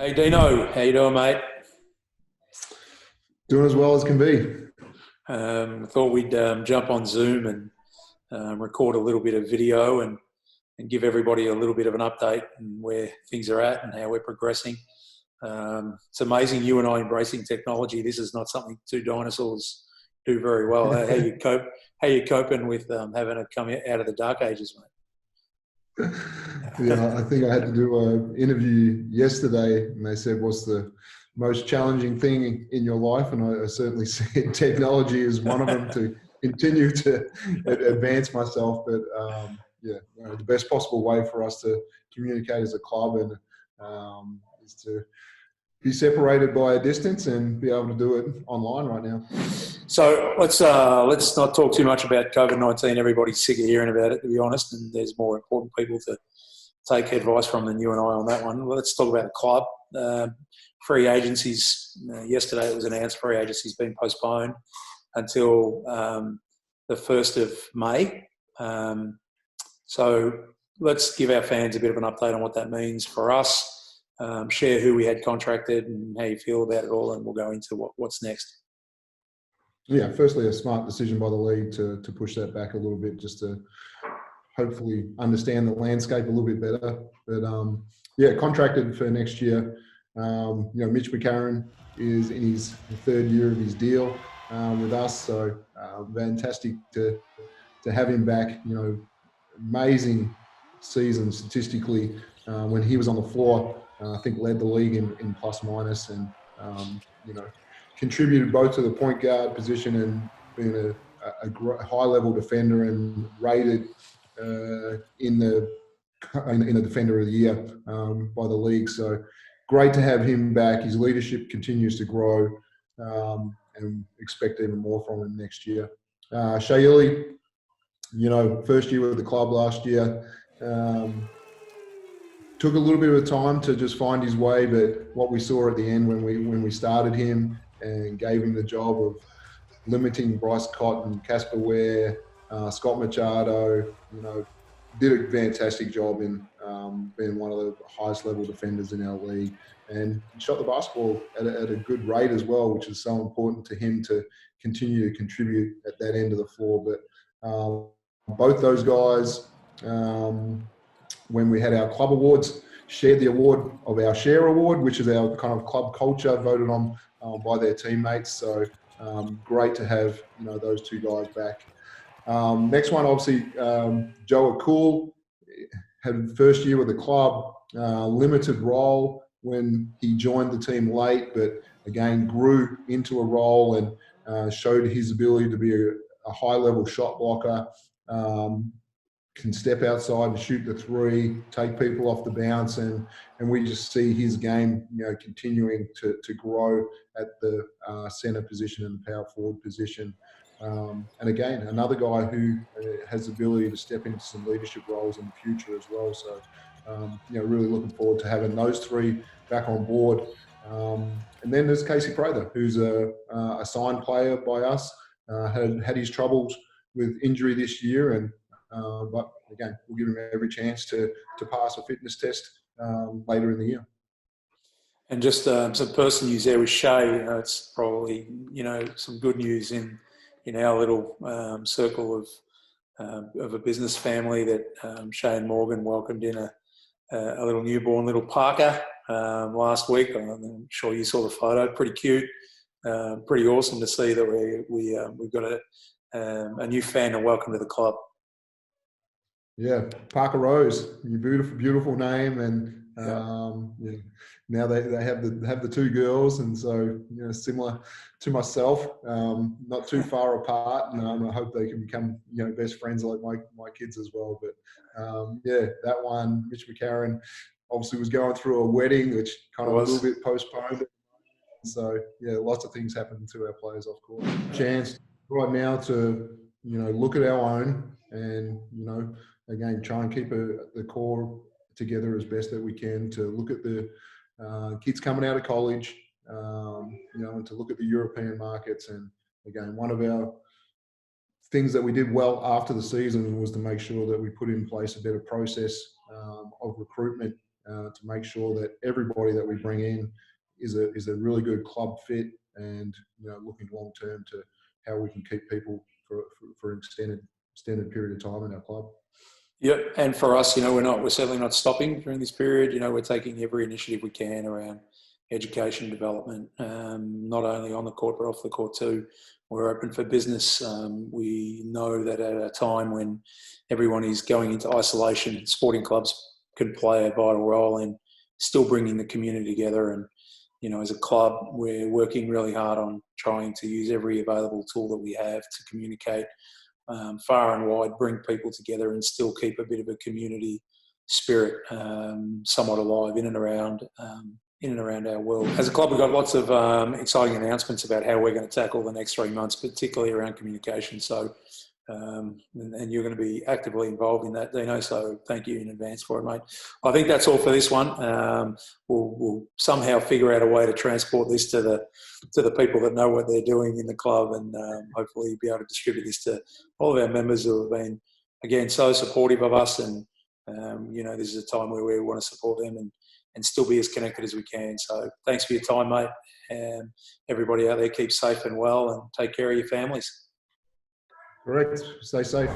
Hey Dino, how you doing, mate? Doing as well as can be. Thought we'd jump on Zoom and record a little bit of video and give everybody a little bit of an update on where things are at and how we're progressing. It's amazing you and I embracing technology. This is not something two dinosaurs do very well. How you cope? How you coping with having to come out of the dark ages, mate? Yeah, I think I had to do an interview yesterday, and they said, "What's the most challenging thing in your life?" And I certainly said technology is one of them to continue to advance myself. But yeah, the best possible way for us to communicate as a club and is to be separated by a distance and be able to do it online right now. So let's not talk too much about COVID-19. Everybody's sick of hearing about it, to be honest, and there's more important people to take advice from than you and I on that one. Well, let's talk about the club. Free agencies. Yesterday it was announced free agency's been postponed until the 1st of May. So let's give our fans a bit of an update on what that means for us. Share who we had contracted and how you feel about it all, and we'll go into what's next. Yeah, firstly, a smart decision by the league to push that back a little bit, just to hopefully understand the landscape a little bit better. But yeah, contracted for next year. Mitch Vickerman is in his third year of his deal with us, so fantastic to have him back. Amazing season statistically when he was on the floor. I think led the league in plus minus, and contributed both to the point guard position and being a high level defender and rated in the defender of the year by the league. So great to have him back. His leadership continues to grow, and expect even more from him next year. Shea Ili, first year with the club last year. Took a little bit of time to just find his way, but what we saw at the end when we started him and gave him the job of limiting Bryce Cotton, Casper Ware, Scott Machado, did a fantastic job in being one of the highest level defenders in our league, and shot the basketball at a good rate as well, which is so important to him to continue to contribute at that end of the floor. But both those guys, when we had our club awards, shared the award of our Share Award, which is our kind of club culture voted on by their teammates. So great to have those two guys back. Next one, obviously, Joe Akul had first year with the club, limited role when he joined the team late, but again grew into a role and showed his ability to be a high-level shot blocker. Can step outside and shoot the three, take people off the bounce, and we just see his game, continuing to grow at the center position and the power forward position. And again, another guy who has the ability to step into some leadership roles in the future as well. So, really looking forward to having those three back on board. And then there's Casey Prather, who's a signed player by us, had his troubles with injury this year, and but again, we'll give him every chance to pass a fitness test later in the year. And just some personal news there with Shea. It's probably some good news in our little circle of a business family that Shea and Morgan welcomed in a little newborn little Parker last week. I'm sure you saw the photo. Pretty cute. Pretty awesome to see that we've got a new fan to welcome to the club. Yeah, Parker Rose, your beautiful, beautiful name, and now they have the two girls, and so similar to myself, not too far apart, and I hope they can become best friends like my kids as well. But that one, Mitch McCarron, obviously was going through a wedding, which kind of a little bit postponed. So lots of things happen to our players off court. Chance right now to look at our own and again, try and keep the core together as best that we can, to look at the kids coming out of college, and to look at the European markets. And again, one of our things that we did well after the season was to make sure that we put in place a better process of recruitment to make sure that everybody that we bring in is a really good club fit, and looking long term to how we can keep people for an extended period of time in our club. Yep, and for us, we're certainly not stopping during this period. We're taking every initiative we can around education development, not only on the court but off the court too. We're open for business. We know that at a time when everyone is going into isolation, sporting clubs can play a vital role in still bringing the community together. And as a club, we're working really hard on trying to use every available tool that we have to communicate far and wide, bring people together, and still keep a bit of a community spirit somewhat alive in and around our world. As a club, we've got lots of exciting announcements about how we're going to tackle the next 3 months, particularly around communication. So, and you're going to be actively involved in that, Dino. So thank you in advance for it, mate. I think that's all for this one. We'll somehow figure out a way to transport this to the people that know what they're doing in the club, and hopefully be able to distribute this to all of our members who have been, again, so supportive of us. And this is a time where we want to support them and still be as connected as we can. So thanks for your time, mate. And everybody out there, keep safe and well, and take care of your families. Correct. Stay safe.